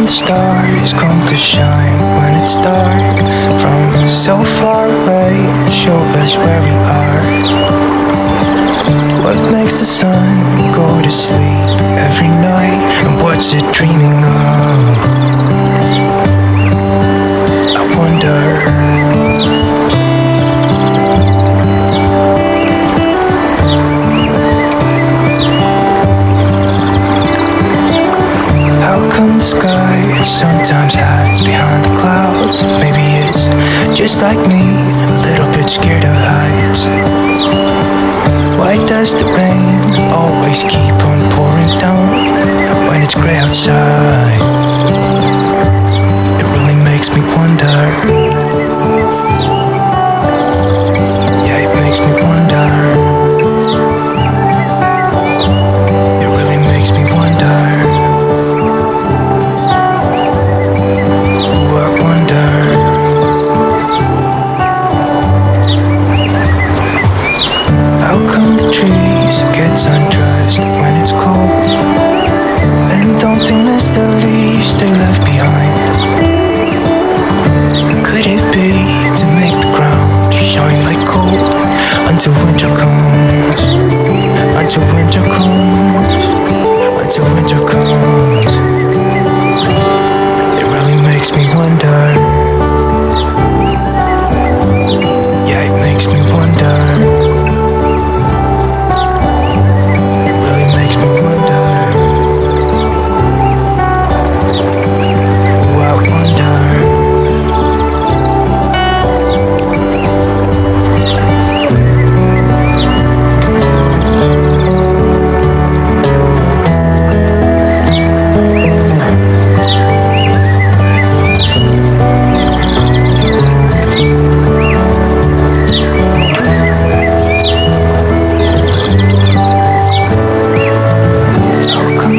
the stars come to shine when it's dark? From so far away, show us where we are. What makes the sun go to sleep every night? And what's it dreaming of? I wonder. How come the sky sometimes hides behind the clouds? Maybe it's just like me, a little bit scared of heights. Why does the rain always keep on pouring down when it's gray outside? It really makes me wonder. Yeah, it makes me wonder. It really makes me wonder. Gets undressed when it's cold, and don't they miss the leaves they left behind? Could it be to make the ground shine like gold until winter comes? Until winter comes? Until winter comes? It really makes me wonder. Yeah, it makes me wonder.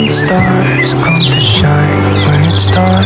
Stars come to shine when it's dark.